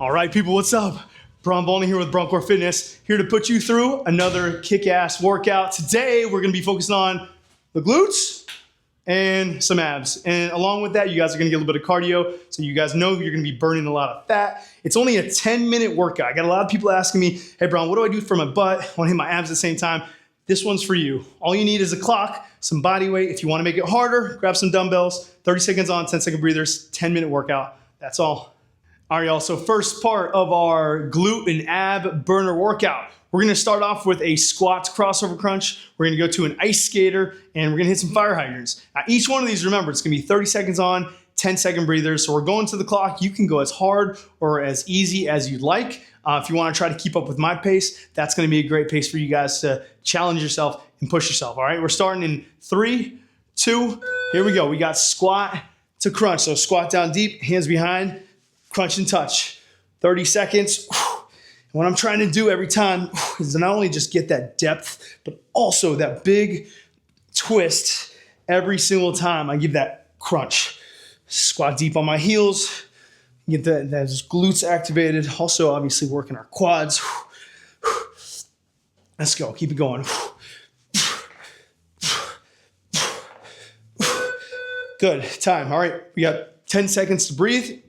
All right, people, what's up? Bron Volney here with Broncore Fitness, here to put you through another kick-ass workout. Today, we're gonna be focusing on the glutes and some abs. And along with that, you guys are gonna get a little bit of cardio, so you guys know you're gonna be burning a lot of fat. It's only a 10-minute workout. I got a lot of people asking me, hey, Bron, what do I do for my butt? I wanna hit my abs at the same time. This one's for you. All you need is a clock, some body weight. If you wanna make it harder, grab some dumbbells, 30 seconds on, 10-second breathers, 10-minute workout. That's all. All right, y'all, so first part of our glute and ab burner workout. We're gonna start off with a squat crossover crunch. We're gonna go to an ice skater, and we're gonna hit some fire hydrants. Now, each one of these, remember, it's gonna be 30 seconds on, 10-second breathers. So we're going to the clock. You can go as hard or as easy as you'd like. If you wanna try to keep up with my pace, that's gonna be a great pace for you guys to challenge yourself and push yourself, all right? We're starting in 3, 2, here we go. We got squat to crunch. So squat down deep, hands behind, crunch and touch, 30 seconds. What I'm trying to do every time is to not only just get that depth, but also that big twist every single time I give that crunch. Squat deep on my heels, get those glutes activated. Also, obviously working our quads. Let's go, keep it going. Good, time, all right. We got 10 seconds to breathe.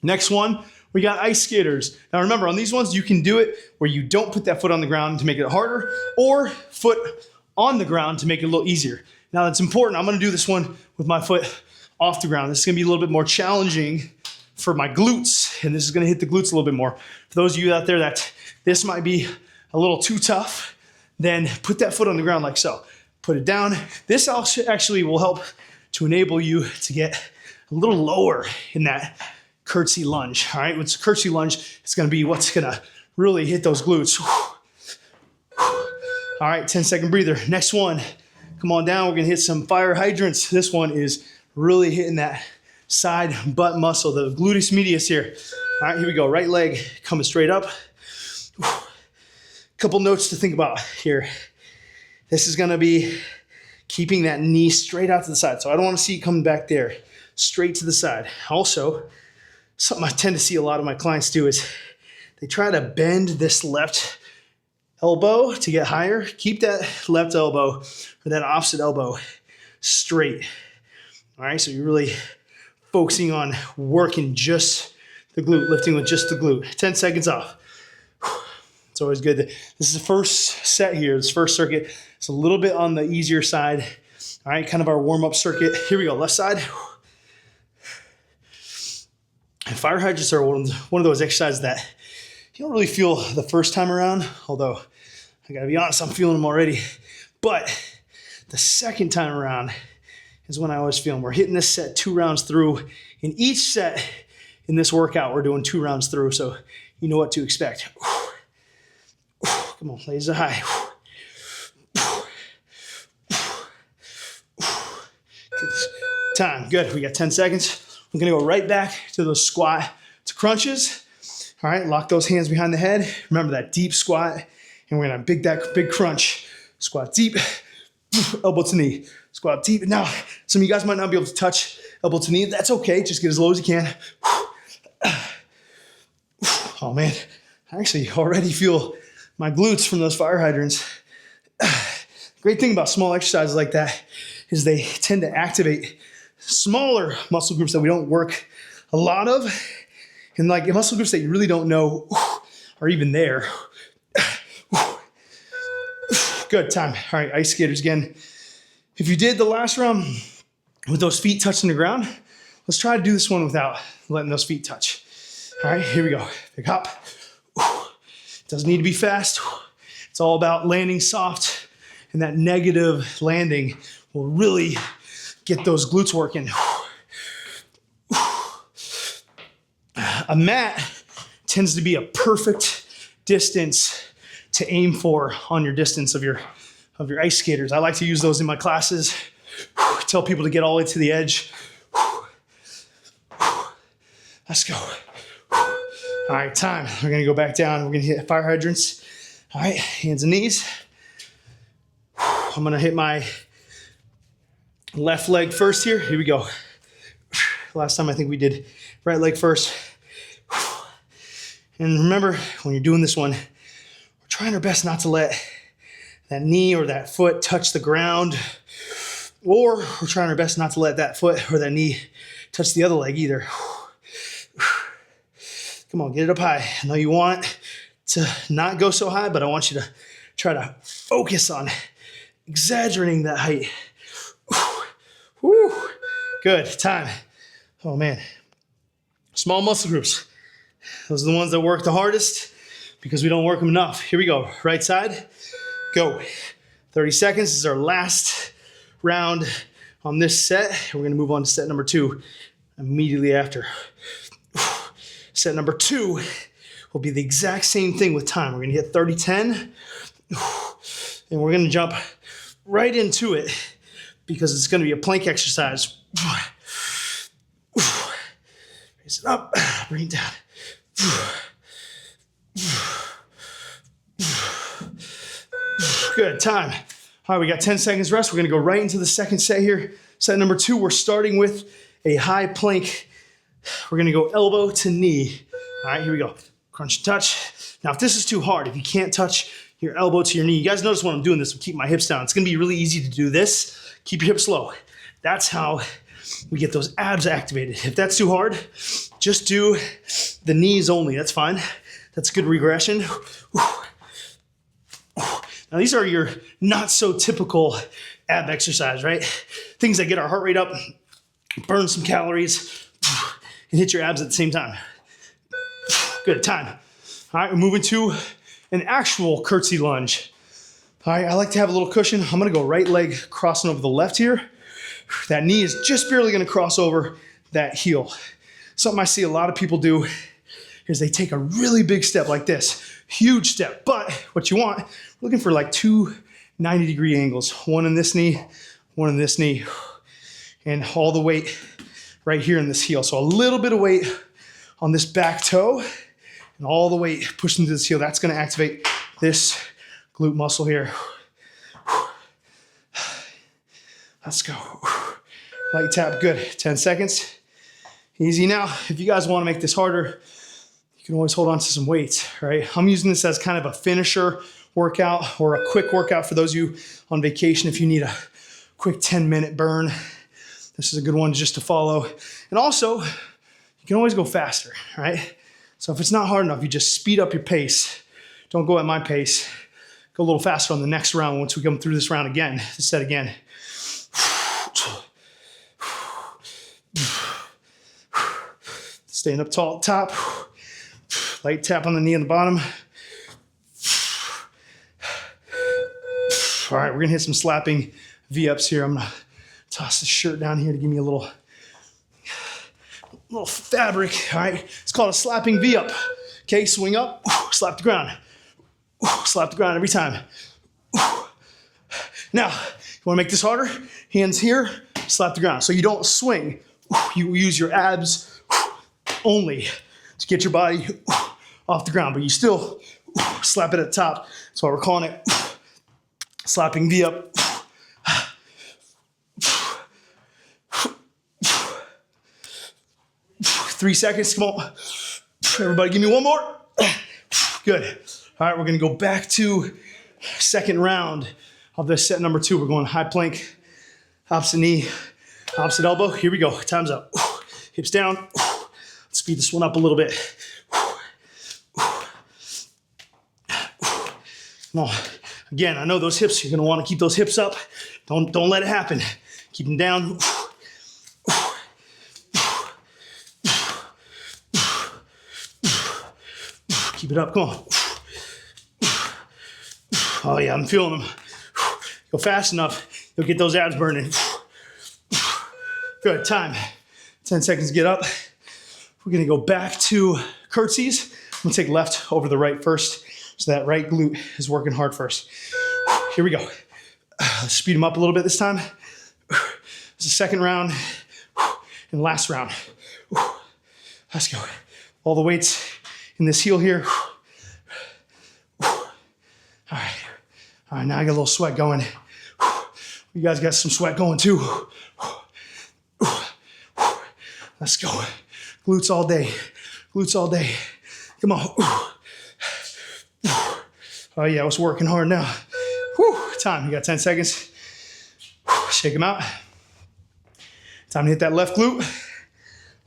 Next one, we got ice skaters. Now remember, on these ones, you can do it where you don't put that foot on the ground to make it harder, or foot on the ground to make it a little easier. Now that's important. I'm gonna do this one with my foot off the ground. This is gonna be a little bit more challenging for my glutes, and this is gonna hit the glutes a little bit more. For those of you out there that this might be a little too tough, then put that foot on the ground like so. Put it down. This actually will help to enable you to get a little lower in that curtsy lunge, all right? What's a curtsy lunge? It's gonna be what's gonna really hit those glutes. All right, 10-second breather. Next one, come on down. We're gonna hit some fire hydrants. This one is really hitting that side butt muscle, the gluteus medius here. All right, here we go. Right leg coming straight up. Couple notes to think about here. This is gonna be keeping that knee straight out to the side. So I don't wanna see it coming back there, straight to the side. Also, something I tend to see a lot of my clients do is they try to bend this left elbow to get higher. Keep that left elbow or that opposite elbow straight. All right, so you're really focusing on working just the glute, lifting with just the glute. 10 seconds off. It's always good. This is the first set here, this first circuit. It's a little bit on the easier side. All right, kind of our warm-up circuit. Here we go, left side. And fire hydrants are one of those exercises that you don't really feel the first time around, although I gotta be honest, I'm feeling them already. But the second time around is when I always feel them. We're hitting this set 2 rounds through. In each set in this workout, we're doing 2 rounds through, so you know what to expect. Come on, laser high. Time, good, we got 10 seconds. We're gonna go right back to those squat to crunches. All right, lock those hands behind the head. Remember that deep squat, and we're gonna big crunch. Squat deep, elbow to knee. Squat deep. Now, some of you guys might not be able to touch elbow to knee. That's okay, just get as low as you can. Oh man, I actually already feel my glutes from those fire hydrants. Great thing about small exercises like that is they tend to activate smaller muscle groups that we don't work a lot of, and like muscle groups that you really don't know are even there. Good, time. All right, ice skaters again. If you did the last round with those feet touching the ground, let's try to do this one without letting those feet touch. All right, here we go. Big hop. Doesn't need to be fast. It's all about landing soft, and that negative landing will really get those glutes working. A mat tends to be a perfect distance to aim for on your distance of your ice skaters. I like to use those in my classes. Tell people to get all the way to the edge. Let's go. All right, time. We're gonna go back down. We're gonna hit fire hydrants. All right, hands and knees. I'm gonna hit my left leg first here. Here we go. Last time I think we did right leg first. And remember, when you're doing this one, we're trying our best not to let that knee or that foot touch the ground, or we're trying our best not to let that foot or that knee touch the other leg either. Come on, get it up high. I know you want it to not go so high, but I want you to try to focus on exaggerating that height. Woo. Good, time. Oh man. Small muscle groups. Those are the ones that work the hardest because we don't work them enough. Here we go, right side, go. 30 seconds is our last round on this set. We're gonna move on to set number 2 immediately after. Set number 2 will be the exact same thing with time. We're gonna hit 30-10, and we're gonna jump right into it because it's gonna be a plank exercise. Raise it up, bring it down. Good, time. All right, we got 10 seconds rest. We're gonna go right into the second set here. Set number 2, we're starting with a high plank. We're gonna go elbow to knee. All right, here we go. Crunch and touch. Now, if this is too hard, if you can't touch your elbow to your knee, you guys notice when I'm doing this, I'm keeping my hips down. It's gonna be really easy to do this. Keep your hips low. That's how we get those abs activated. If that's too hard, just do the knees only. That's fine. That's good regression. Now, these are your not so typical ab exercise, right? Things that get our heart rate up, burn some calories, and hit your abs at the same time. Good, time. All right, we're moving to an actual curtsy lunge. All right, I like to have a little cushion. I'm gonna go right leg crossing over the left here. That knee is just barely gonna cross over that heel. Something I see a lot of people do is they take a really big step like this, huge step. But what you want, looking for like 2 90-degree angles. One in this knee, one in this knee, and all the weight right here in this heel. So a little bit of weight on this back toe and all the weight pushed into this heel. That's gonna activate this glute muscle here. Let's go. Light tap, good. 10 seconds. Easy now. If you guys wanna make this harder, you can always hold on to some weights, right? I'm using this as kind of a finisher workout or a quick workout for those of you on vacation. If you need a quick 10-minute burn, this is a good one just to follow. And also, you can always go faster, right? So if it's not hard enough, you just speed up your pace. Don't go at my pace. Go a little faster on the next round once we come through this round again, this set again. Staying up tall at the top. Light tap on the knee on the bottom. All right, we're gonna hit some slapping V-ups here. I'm gonna toss the shirt down here to give me a little fabric, all right? It's called a slapping V-up. Okay, swing up, slap the ground. Slap the ground every time. Now, you wanna make this harder? Hands here, slap the ground. So you don't swing. You use your abs only to get your body off the ground, but you still slap it at the top. That's why we're calling it slapping V-up. 3 seconds, come on. Everybody give me one more. Good. All right, we're gonna go back to second round of this set number 2. We're going high plank, opposite knee, opposite elbow. Here we go, time's up. Hips down. Let's speed this one up a little bit. Come on. Again, I know those hips, you're gonna wanna keep those hips up. Don't let it happen. Keep them down. Keep it up, come on. Oh yeah, I'm feeling them. Go fast enough, you'll get those abs burning. Good, time. 10 seconds to get up. We're gonna go back to curtsies. I'm gonna take left over the right first, so that right glute is working hard first. Here we go. Let's speed them up a little bit this time. It's the second round and last round. Let's go. All the weights in this heel here. All right, now I got a little sweat going. You guys got some sweat going too. Let's go. Glutes all day. Glutes all day. Come on. Oh yeah, I was working hard now. Whew. Time, you got 10 seconds. Shake them out. Time to hit that left glute.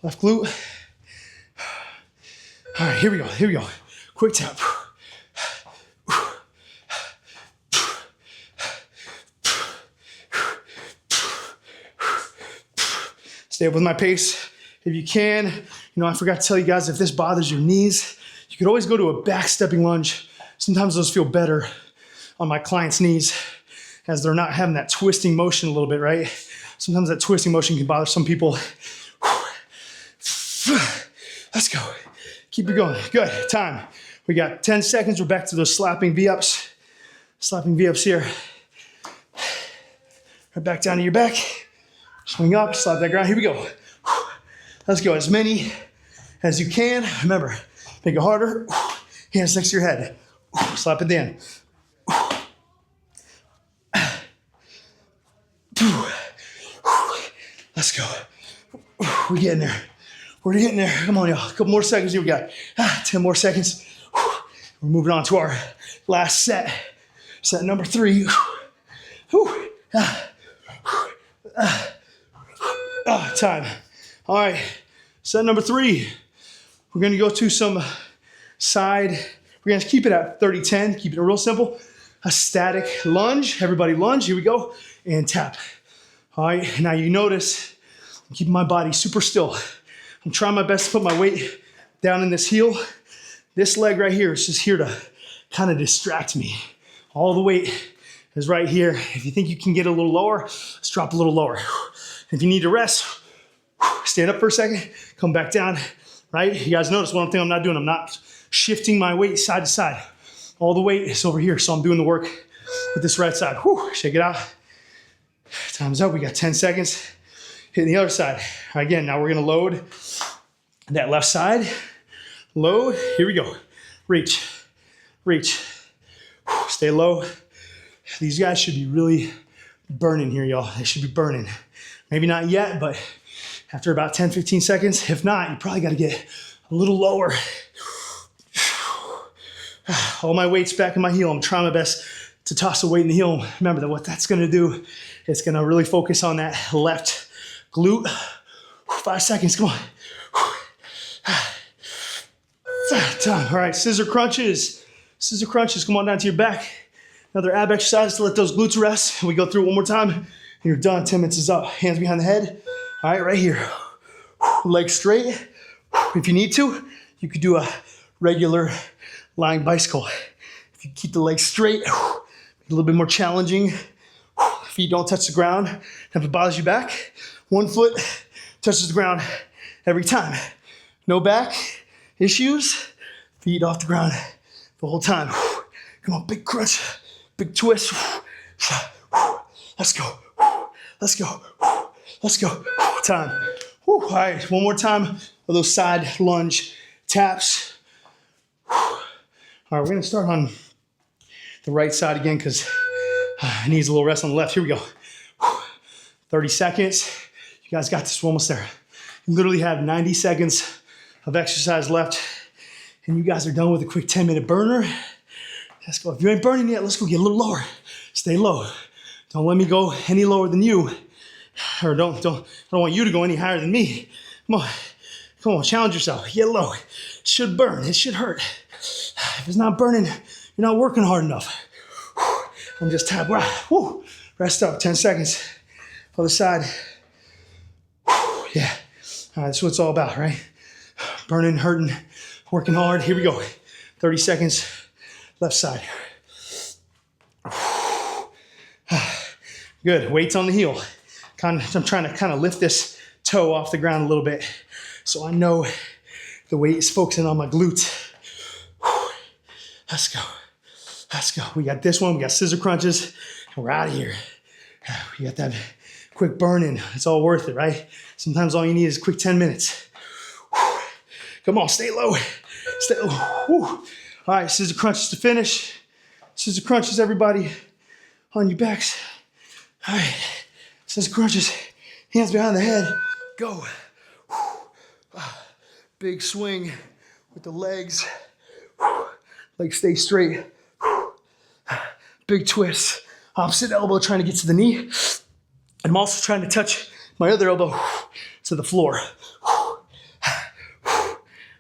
Left glute. All right, here we go, here we go. Quick tap. Stay up with my pace if you can. You know, I forgot to tell you guys, if this bothers your knees, you could always go to a back stepping lunge. Sometimes those feel better on my clients' knees as they're not having that twisting motion a little bit, right? Sometimes that twisting motion can bother some people. Let's go. Keep it going. Good. Time. We got 10 seconds. We're back to those slapping V-ups. Slapping V-ups here. Right back down to your back. Swing up, slap that ground. Here we go. Let's go. As many as you can. Remember, make it harder. Hands next to your head. Slap it down. Let's go. We're getting there. We're getting there. Come on, y'all. A couple more seconds. Here we got 10 more seconds. We're moving on to our last set. Set number 3. Time. All right. Set number 3. We're going to go to some side. We're going to keep it at 30-10. Keep it real simple. A static lunge. Everybody lunge. Here we go. And tap. All right. Now you notice I'm keeping my body super still. I'm trying my best to put my weight down in this heel. This leg right here is just here to kind of distract me. All the weight is right here. If you think you can get a little lower, let's drop a little lower. If you need to rest, stand up for a second, come back down, right? You guys notice one thing I'm not doing. I'm not shifting my weight side to side. All the weight is over here, so I'm doing the work with this right side. Shake it out. Time's up. We got 10 seconds. Hitting the other side. Again, now we're gonna load that left side. Load, here we go. Reach, reach. Stay low. These guys should be really burning here, y'all. They should be burning. Maybe not yet, but after about 10, 15 seconds, if not, you probably gotta get a little lower. All my weight's back in my heel. I'm trying my best to toss the weight in the heel. Remember that what that's gonna do, it's gonna really focus on that left glute. 5 seconds, come on. Time. All right, scissor crunches. Scissor crunches, come on down to your back. Another ab exercise to let those glutes rest. We go through it one more time, and you're done. 10 minutes is up. Hands behind the head. All right, right here. Legs straight. If you need to, you could do a regular lying bicycle. If you keep the legs straight, a little bit more challenging. Feet don't touch the ground. If it bothers you back, one foot touches the ground every time. No back issues, feet off the ground the whole time. Come on, big crunch, big twist. Let's go, let's go, let's go. Time. All right, one more time of those side lunge taps. All right, we're gonna start on the right side again because it needs a little rest on the left. Here we go. 30 seconds. You guys got this. We're almost there. You literally have 90 seconds of exercise left, and you guys are done with a quick 10-minute burner. Let's go. If you ain't burning yet, let's go get a little lower. Stay low. Don't let me go any lower than you, or I don't want you to go any higher than me. Come on, challenge yourself. Get low. It should burn. It should hurt. If it's not burning, you're not working hard enough. I'm just tap. Rest up. 10 seconds. Other side. Yeah. All right, that's what it's all about, right? Burning, hurting, working hard. Here we go. 30 seconds. Left side. Good. Weights on the heel. I'm trying to kind of lift this toe off the ground a little bit so I know the weight is focusing on my glutes. Let's go. Let's go. We got this one. We got scissor crunches. And we're out of here. We got that quick burn-in. It's all worth it, right? Sometimes all you need is a quick 10 minutes. Come on, stay low. Stay low. All right, scissor crunches to finish. Scissor crunches, everybody, on your backs. All right, scissor crunches. Hands behind the head. Go. Big swing with the legs. Legs stay straight. Big twist. Opposite elbow trying to get to the knee. And I'm also trying to touch my other elbow to the floor.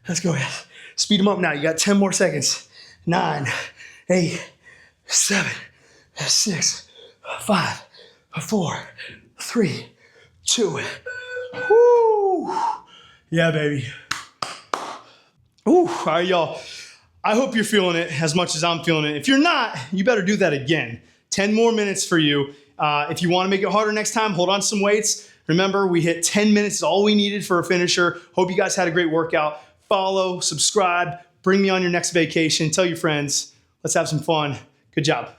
Let's go ahead. Speed them up now. You got 10 more seconds. 9, 8, 7, 6, 5, 4, 3, 2. Woo! Yeah, baby. Ooh, all right, y'all. I hope you're feeling it as much as I'm feeling it. If you're not, you better do that again. 10 more minutes for you. If you want to make it harder next time, hold on to some weights. Remember, we hit 10 minutes is all we needed for a finisher. Hope you guys had a great workout. Follow, subscribe, bring me on your next vacation. Tell your friends. Let's have some fun. Good job.